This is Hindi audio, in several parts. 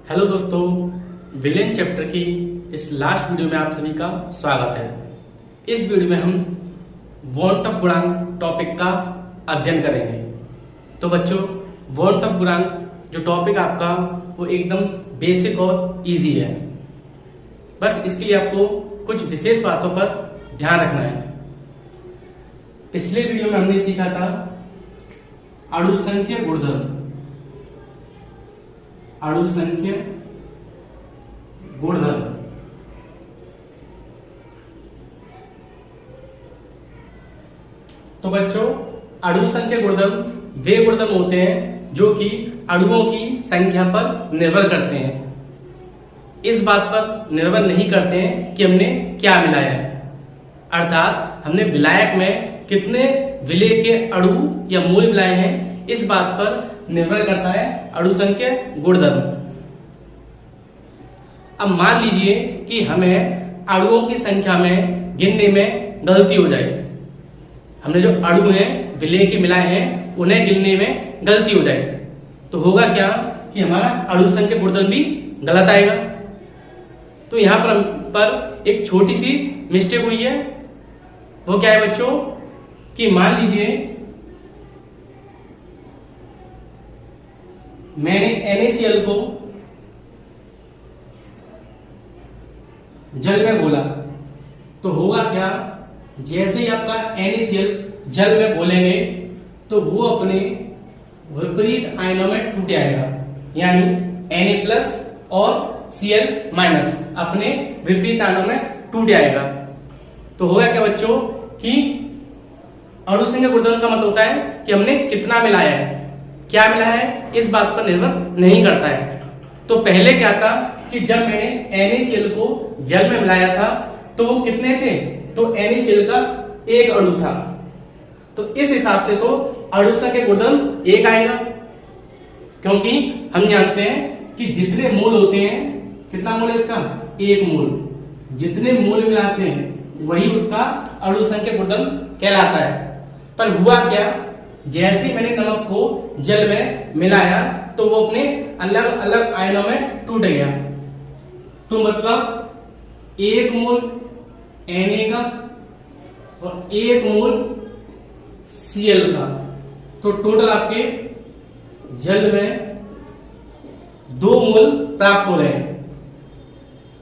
हेलो दोस्तों, विलेन चैप्टर की इस लास्ट वीडियो में आप सभी का स्वागत है। इस वीडियो में हम वॉन्ट ऑफ गुणांक टॉपिक का अध्ययन करेंगे। तो बच्चों, वॉन्ट ऑफ गुणांक जो टॉपिक आपका वो एकदम बेसिक और इजी है। बस इसके लिए आपको कुछ विशेष बातों पर ध्यान रखना है। पिछले वीडियो में हमने सीखा था अणुसंख्य गुणधर्म। अणुसंख्य गुणधर्म तो बच्चों, अणुसंख्य गुणधर्म वे गुणधर्म होते हैं जो कि अणुओं की संख्या पर निर्भर करते हैं। इस बात पर निर्भर नहीं करते हैं कि हमने क्या मिलाया है, अर्थात हमने विलायक में कितने विलेय के अणु या मूल मिलाए हैं, इस बात पर निर्भर करता है अणुसंख्य गुणधर्म। अब मान लीजिए कि हमें अणुओं की संख्या में गिनने में गलती हो जाए। हमने जो अणु हैं विलेय के मिलाए हैं उन्हें गिनने में गलती हो जाए, तो होगा क्या कि हमारा अणुसंख्य गुणधर्म भी गलत आएगा। तो यहां पर एक छोटी सी मिस्टेक हुई है। वो क्या है बच्चों कि मान लीजिए मैंने NaCl को जल में घोला, तो होगा क्या, जैसे ही आपका NaCl जल में घोलेंगे तो वो अपने विपरीत आयनों में टूट जाएगा, यानी Na+ और Cl- अपने विपरीत आयनों में टूट जाएगा। तो होगा क्या बच्चों कि अणुसंख्य गुणधर्म का मतलब होता है कि हमने कितना मिलाया है, क्या मिला है, इस बात पर निर्भर नहीं करता है। तो पहले क्या था कि जब मैंने NaCl को जल में मिलाया था तो वो कितने थे, तो NaCl का एक अणु था, तो इस हिसाब से तो अणुसंख्य गुणधर्म एक आएगा, क्योंकि हम जानते हैं कि जितने मूल होते हैं, कितना मूल है इसका, एक मूल, जितने मूल मिलाते हैं वही उसका अणुसंख्य गुणधर्म कहलाता है। पर हुआ क्या, जैसे मैंने नमक को जल में मिलाया तो वो अपने अलग अलग आयनों में टूट गया। तो मतलब एक मूल Na का और एक मूल Cl का, तो टोटल आपके जल में 2 मूल प्राप्त हो रहे हैं।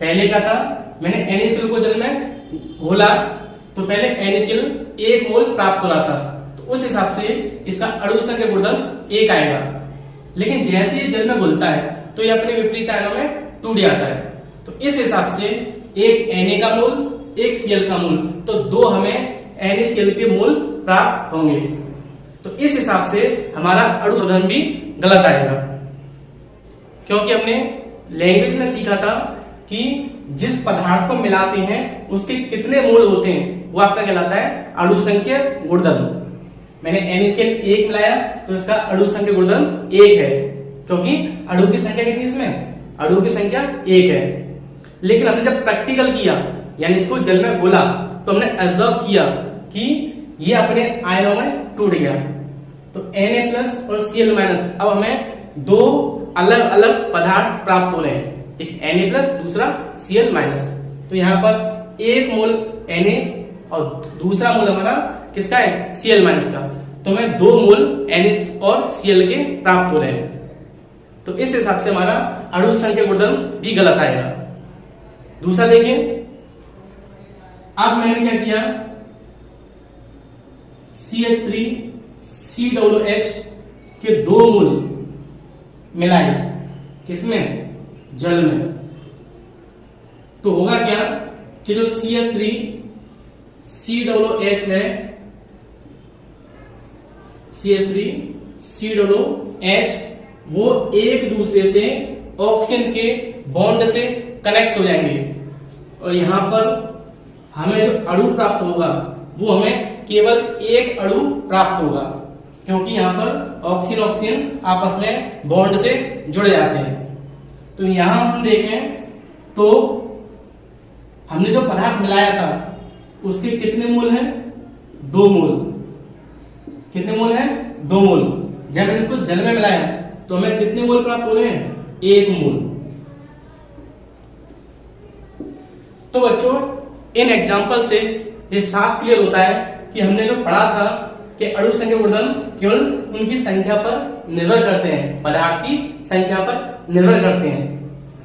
पहले क्या था, मैंने NaCl को जल में घोला तो पहले NaCl 1 मूल प्राप्त हो रहा था, तो उस हिसाब से इसका अणुसंख्य गुणधर्म 1 आएगा। लेकिन जैसे ये जल में घुलता है तो ये अपने विपरीत आयनों में टूट जाता है, तो इस हिसाब से एक Na का मूल, एक Cl का मूल, तो 2 हमें NaCl के मूल प्राप्त होंगे। तो इस हिसाब से हमारा अणुधर्म भी गलत आएगा, क्योंकि हमने लैंग्वेज में सीखा था कि जिस पदार्थ को मिलाते हैं उसके कितने मूल होते हैं वो आपका कहलाता है अणुसंख्य गुणधर्म। मैंने NaCl 1 मिलाया तो इसका अणुसंख्य गुणधर्म 1 है, क्योंकि अणु की संख्या कितनी इसमें, अणु की संख्या 1 है। लेकिन हमने जब प्रैक्टिकल किया, यानी इसको जल में घोला, तो हमने ऑब्जर्व किया कि ये अपने आयनों में टूट गया, तो Na+ और Cl- अब हमें 2 अलग अलग पदार्थ प्राप्त हो रहे हैं, एक Na+ दूसरा Cl-। तो यहां पर एक मोल Na और दूसरा मोल हमारा किसका है, Cl- का, तो हमें 2 मोल Na और Cl के प्राप्त हो रहे हैं। तो इस हिसाब से हमारा अणुसंख्य गुणधर्म भी गलत आएगा। दूसरा देखिए, अब मैंने क्या किया, CH3COOH के 2 मूल मिलाए, किसमें, जल में, तो होगा क्या कि जो CH3COOH है, CH3COOH वो एक दूसरे से ऑक्सीजन के बॉन्ड से कनेक्ट हो जाएंगे, और यहां पर हमें जो अणु प्राप्त होगा वो हमें केवल एक अणु प्राप्त होगा, क्योंकि यहां पर ऑक्सीजन ऑक्सीजन आपस में बॉन्ड से जुड़ जाते हैं। तो यहां हम देखें तो हमने जो पदार्थ मिलाया था उसके कितने मूल हैं, 2 मूल। कितने मूल हैं, 2 मूल। जब मैंने इसको जल में मिलाया तो हमें कितने मोल प्राप्त हो रहे हैं, 1 मोल। तो बच्चों इन एग्जाम्पल से ये साफ क्लियर होता है कि हमने जो पढ़ा था कि अणु संख्या गुणधर्म केवल उनकी संख्या पर निर्भर करते हैं, पदार्थ की संख्या पर निर्भर करते हैं।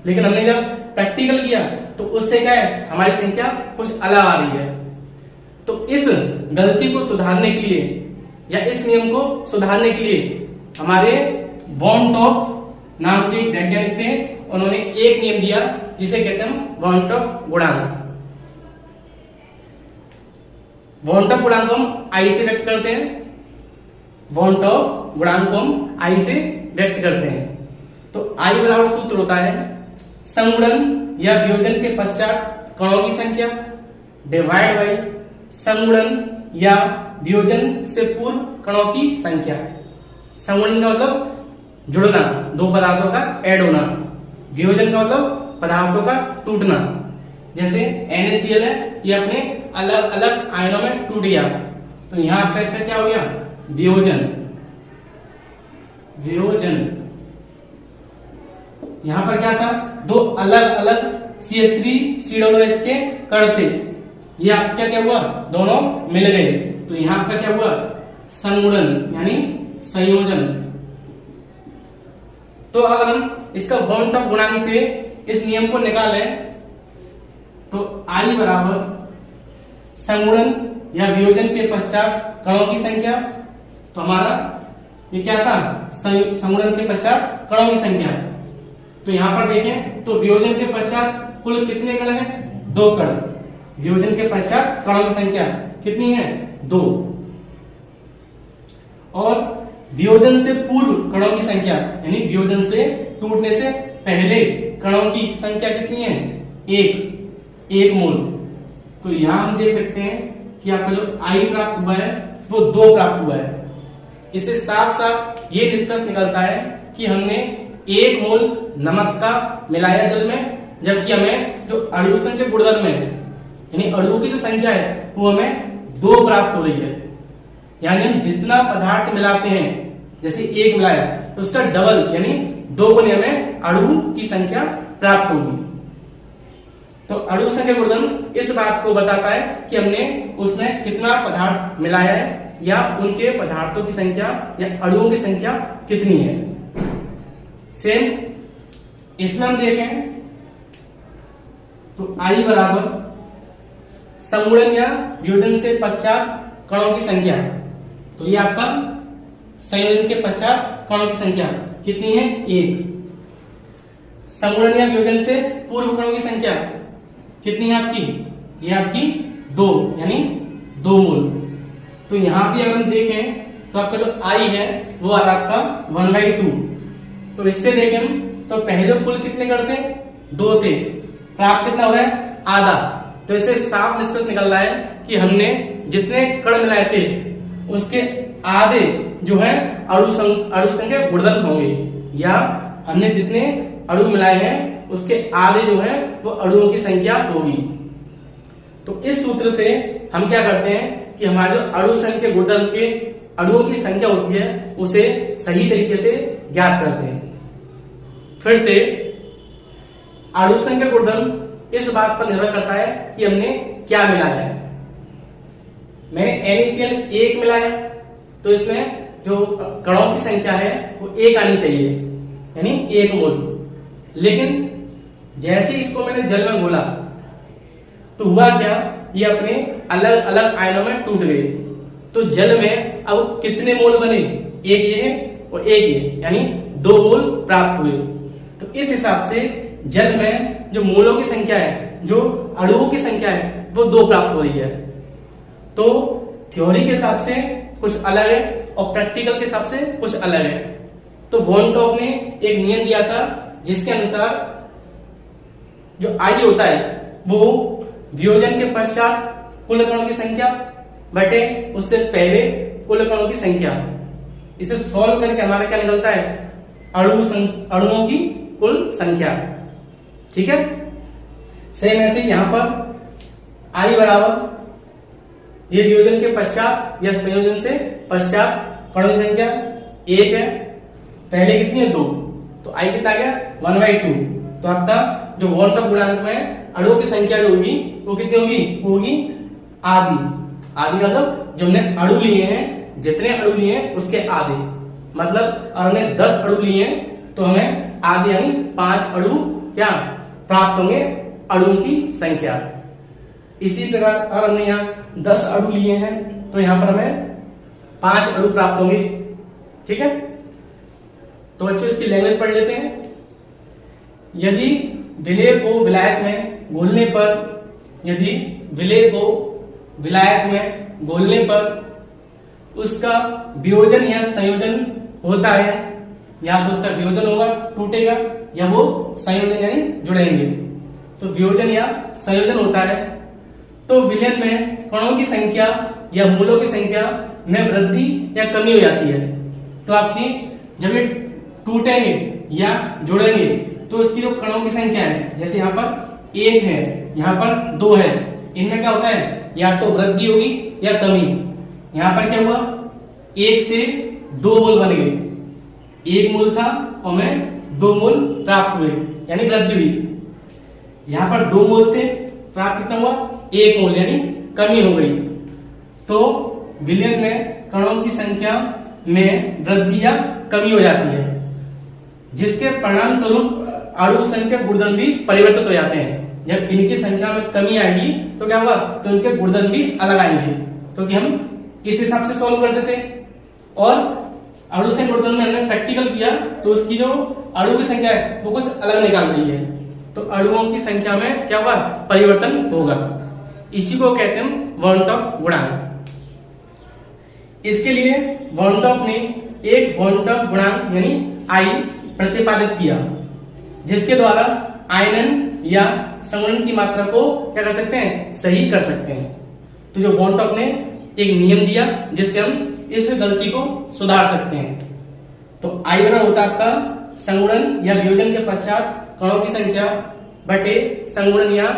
लेकिन हमने जब प्रैक्टिकल किया तो उससे क्या है, हमारी संख्या कुछ अलग आ रही है। तो इस गलती को सुधारने के लिए या इस नियम को सुधारने के लिए हमारे बॉन्टॉफ नाम के वैज्ञानिक थे, उन्होंने एक नियम दिया जिसे कहते हैं हम बॉन्टॉफ गुणांक। बॉन्टॉफ गुणांक को हम आई से व्यक्त करते हैं। बॉन्टॉफ गुणांक को हम आई से व्यक्त करते हैं। तो आई बराबर सूत्र होता है संगुणन या वियोजन के पश्चात कणों की संख्या डिवाइड बाई संगुणन या वियोजन से पूर्व कणों की संख्या। संगुणन का मतलब जुड़ना, दो पदार्थों का ऐड होना। वियोजन का मतलब पदार्थों का टूटना। जैसे NaCl है, ये अपने अलग अलग आयनों में टूट गया, तो यहां आपका इसका क्या हो गया, वियोजन। वियोजन यहां पर क्या था, दो अलग अलग CH3COOH के कण थे, ये आपका क्या हुआ, दोनों मिल गए, तो यहां आपका क्या हुआ, संगुणन यानी संयोजन। तो अगर हम इसका बॉन्टॉफ गुणांक से इस नियम को निकालें तो I बराबर संगुणन या वियोजन के पश्चात कणों की संख्या, तो हमारा ये क्या था, संगुणन के पश्चात कणों की संख्या। तो यहां पर देखें तो वियोजन के पश्चात कुल कितने कण हैं, 2 कण। वियोजन के पश्चात कणों की संख्या कितनी है, 2। और वियोजन से पूर्व कणों की संख्या यानी वियोजन से टूटने से पहले कणों की संख्या कितनी है, 1 मोल। तो यहां हम देख सकते हैं कि आपका जो I प्राप्त हुआ है वो 2 प्राप्त हुआ है। इससे साफ साफ ये निष्कर्ष निकलता है कि हमने 1 मोल नमक का मिलाया जल में, जबकि हमें जो अणु संख्या गुणधर्म है यानी अणुओं की जो संख्या है वो हमें 2 प्राप्त हो रही है। यानी हम जितना पदार्थ मिलाते हैं, जैसे 1 मिलाया तो उसका डबल यानी 2 गुने हमें अणु की संख्या प्राप्त होगी। तो अणु संख्या गुणधर्म इस बात को बताता है कि हमने उसमें कितना पदार्थ मिलाया है या उनके पदार्थों की संख्या या अणुओं की संख्या कितनी है। सेम इसमें हम देखें तो I बराबर संगुणन या वियोजन से पश्चात कणों की संख्या, तो ये आपका संयोजन के पश्चात कणों की संख्या कितनी है, 1। संगुणन या वियोजन से पूर्व कणों की संख्या कितनी है आपकी, ये आपकी 2 यानी 2 मोल। तो यहां भी अगर हम देखें तो आपका जो I है वो आ रहा आपका 1/2। तो इससे देखें हम तो पहले कुल कितने कण थे, 2 थे, प्राप्त कितना हो रहा है, आधा। तो इससे साफ निष्कर्ष निकल रहा है कि हमने जितने कण मिलाए थे उसके आधे जो है अणु संख्या गुणधर्म होंगे, या हमने जितने अणु मिलाए हैं उसके आधे जो है वो अणुओं की संख्या होगी। तो इस सूत्र से हम क्या करते हैं कि हमारे जो अणु संख्या गुणधर्म के अणुओं की संख्या होती है उसे सही तरीके से ज्ञात करते हैं। फिर से अणु संख्या गुणधर्म इस बात पर निर्भर करता है कि हमने क्या मिलाया है। मैंने NaCl 1 मिलाया तो इसमें जो कणों की संख्या है वो 1 आनी चाहिए यानी 1 मोल। लेकिन जैसे इसको मैंने जल में घोला तो हुआ क्या, ये अपने अलग अलग आयनों में टूट गए। तो जल में अब कितने मोल बने, 1 ये है और 1 ये, यानी 2 मोल प्राप्त हुए। तो इस हिसाब से जल में जो मोलों की संख्या है, जो अणुओं की संख्या है वो 2 प्राप्त हो रही है। तो थ्योरी के हिसाब से कुछ अलग है और प्रैक्टिकल के हिसाब से कुछ अलग है। तो बॉन्टॉफ ने एक नियम दिया था जिसके अनुसार जो I होता है वो वियोजन के पश्चात कुल कणों की संख्या बटे उससे पहले कुल कणों की संख्या। इसे सॉल्व करके हमारा क्या निकलता है, अणुओं की कुल संख्या। ठीक है, सेम ऐसे यहां पर I बराबर ये वियोजन के पश्चात या संयोजन से पश्चात कणों की संख्या 1 है, पहले कितनी है 2, तो I कितना आ गया 1/2। तो तो आपका जो वॉन ऑफ गुणांक में अणुओं की संख्या जो होगी वो कितनी होगी, वो होगी आधी। आधी मतलब जो हमने अणु लिए हैं, जितने अणु लिए हैं उसके आधे, मतलब और हमने 10 अणु लिए हैं तो हमें आधे यानी 5 अणु क्या प्राप्त होंगे, अणुओं की संख्या। इसी प्रकार और हमने यहाँ 10 अणु लिए हैं तो यहाँ पर हमें 5 अणु प्राप्त होंगे। ठीक है, तो बच्चों इसकी लैंग्वेज पढ़ लेते हैं। यदि विलेय को विलायक में घोलने पर, यदि विलेय को विलायक में घोलने पर उसका वियोजन या संयोजन होता है, या तो उसका वियोजन होगा टूटेगा, या वो संयोजन यानी जुड़ेंगे। तो वियोजन या संयोजन होता है तो विलयन में कणों की संख्या या मूलों की संख्या में वृद्धि या कमी हो जाती है। तो आपकी जब ये टूटेंगे या जुड़ेंगे तो इसकी जो कणों की संख्या है, जैसे यहाँ पर 1 है, यहाँ पर 2 है, इनमें क्या होता है, या तो वृद्धि होगी या कमी। यहाँ पर क्या हुआ, 1 से 2 मूल बन गए, 1 मूल था और में 2 मूल प्राप्त हुए यानी वृद्धि हुई। यहाँ पर 2 मूल थे, प्राप्त कितना हुआ, 1 मूल यानी कमी हो गई। तो विलयन में कणों की संख्या में वृद्धि या कमी हो जाती है, जिसके परिणाम स्वरूप अणु संख्या गुणधर्म भी परिवर्तित हो जाते हैं। जब इनकी संख्या में कमी आएगी तो क्या हुआ, तो इनके गुणधर्म भी अलग आएंगे, क्योंकि हम इस हिसाब से सॉल्व कर देते। और अणु से गुणधर्म में हमने प्रैक्टिकल किया तो उसकी जो अणु की संख्या है वो कुछ अलग निकाल रही है, तो अणुओं की संख्या में क्या हुआ, परिवर्तन होगा। इसी को कहते हैं वॉन ऑफ गुणांक। इसके लिए वॉन ऑफ ने एक वॉन ऑफ गुणांक यानी आई प्रतिपादित किया, जिसके द्वारा आयनन या संगुणन की मात्रा को क्या कर सकते हैं, सही कर सकते हैं। तो जो वॉन ऑफ ने एक नियम दिया जिससे हम इस गलती को सुधार सकते हैं। तो आई बराबर होता है आपका संगुणन या वियोजन के पश्चात कणों की संख्या बटे संगुणन या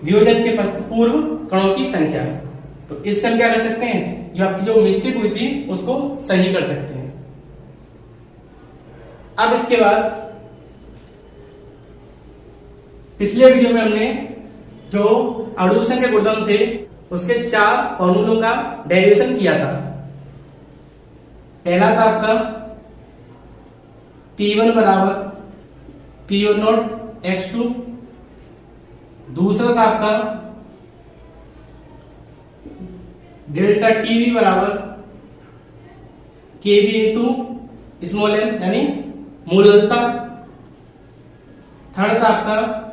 वियोजन के पूर्व कणों की संख्या। तो इससे हम क्या कर सकते हैं, जो आपकी जो मिस्टेक हुई थी उसको सही कर सकते हैं। अब इसके बाद पिछले वीडियो में हमने जो अणु संख्या गुणधर्म थे उसके 4 फॉर्मूलों का डेरिवेशन किया था। पहला था आपका P1 बराबर P1 नॉट x2, दूसरा था आपका डेल्टा टीवी बराबर KB इंटू स्मॉल m यानी मूललता, थर्ड था आपका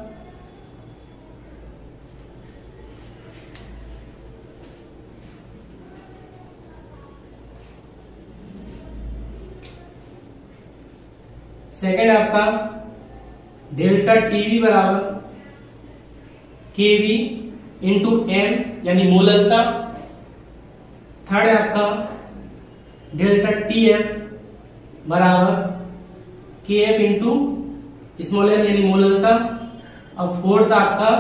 सेकेंड आपका डेल्टा टीवी बराबर केवी इंटू एम यानी मोललता, थर्ड है आपका डेल्टा टीएफ बराबर केएफ इंटू स्मॉल एम यानी मोललता, और फोर्थ आपका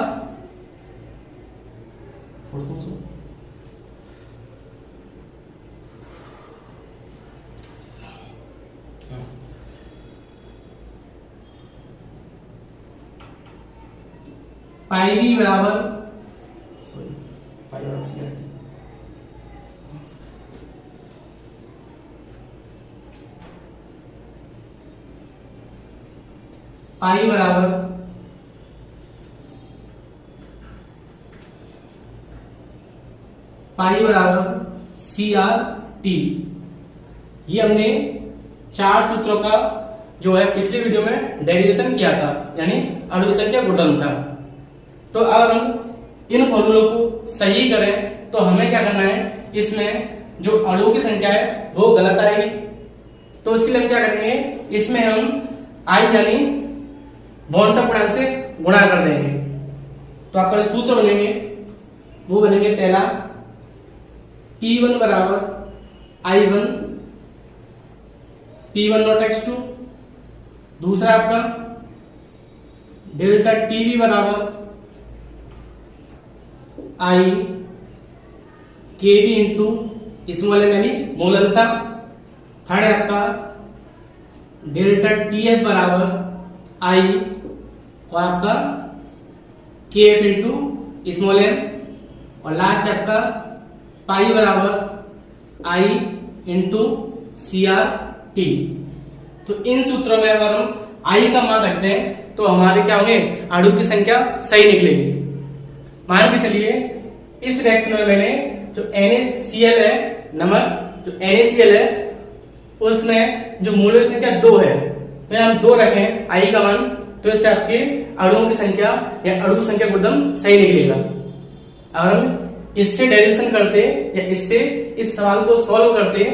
पाई बी बराबर पाई बराबर पाई बराबर CRT। ये हमने 4 सूत्रों का जो है पिछले वीडियो में डेरिवेशन किया था, यानी अणु संख्या गुणधर्म का। तो अगर हम इन फॉर्मूलों को सही करें तो हमें क्या करना है, इसमें जो अणुओं की संख्या है वो गलत आएगी। तो इसके लिए हम क्या करेंगे, इसमें हम आई यानी वॉन ऑफ गुणांक से गुणा कर देंगे। तो आपका जो सूत्र बनेंगे वो बनेंगे, पहला P1 बराबर I1 P1 नॉट x2, दूसरा आपका डेल्टा टीवी बराबर I KB into small M यानी मोललता, थर्ड है आपका डेल्टा टीएफ बराबर I और आपका KF इंटू स्मॉल m और लास्ट आपका पाई बराबर I इंटू CRT। तो इन सूत्रों में अगर हम I का मान रखते हैं तो हमारे क्या होंगे, अणु की संख्या सही निकलेगी। मान के चलिए इस रिएक्शन में मैंने जो NaCl है, नमक जो NaCl है, उसमें जो मूलों की संख्या 2 है, तो यहाँ हम 2 रखें I का मान, तो इससे आपके अणुओं की संख्या या अणु संख्या गुणधर्म सही निकलेगा। अगर हम इससे डेरिवेशन करते या इससे इस सवाल को सॉल्व करते,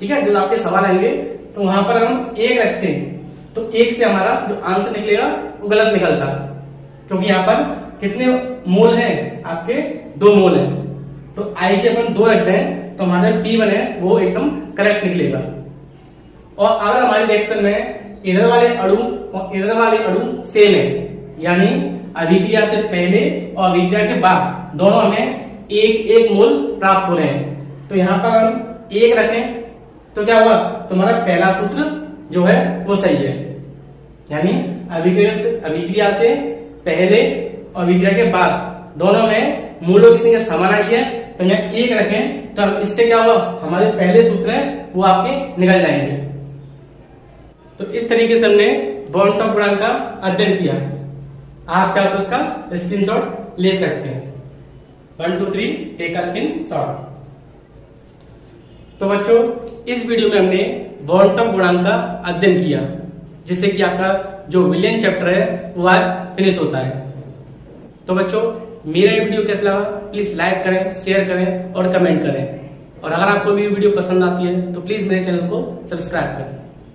ठीक है, जो आपके सवाल आएंगे, तो वहां पर अगर हम 1 रखते हैं तो 1 से हमारा जो आंसर निकलेगा वो गलत निकलता, क्योंकि यहाँ पर कितने मोल हैं, आपके 2 मोल हैं। तो I के अपन 2 रखते हैं तो हमारा P1 है वो एकदम करेक्ट निकलेगा। और अगर हमारे रिएक्शन में इधर वाले अणु और इधर वाले अणु सेम है, यानी अभिक्रिया से पहले और अभिक्रिया के बाद दोनों हमें एक मोल प्राप्त हो रहे हैं, तो यहाँ पर हम 1 रखें तो क्या हुआ, तुम्हारा पहला सूत्र जो है वो सही है, यानी अभिक्रिया से पहले और अभिक्रिया के बाद दोनों में मूलों की संख्या समान आई है, तो यहाँ 1 रखें तो इससे क्या हुआ, हमारे पहले सूत्र हैं वो आपके निकल जाएंगे। तो इस तरीके से हमने बॉन्ड टॉप गुणांक का अध्ययन किया। आप चाहो तो उसका स्क्रीनशॉट ले सकते हैं। 1 2 3 टेक अ स्क्रीनशॉट। तो बच्चों इस वीडियो में हमने बॉन्ड टॉप गुणांक का अध्ययन किया, जिससे कि आपका जो विलियन चैप्टर है वो आज फिनिश होता है। तो बच्चों मेरा ये वीडियो कैसा लगा प्लीज लाइक करें, शेयर करें और कमेंट करें, और अगर आपको मेरी वीडियो पसंद आती है तो प्लीज मेरे चैनल को सब्सक्राइब करें।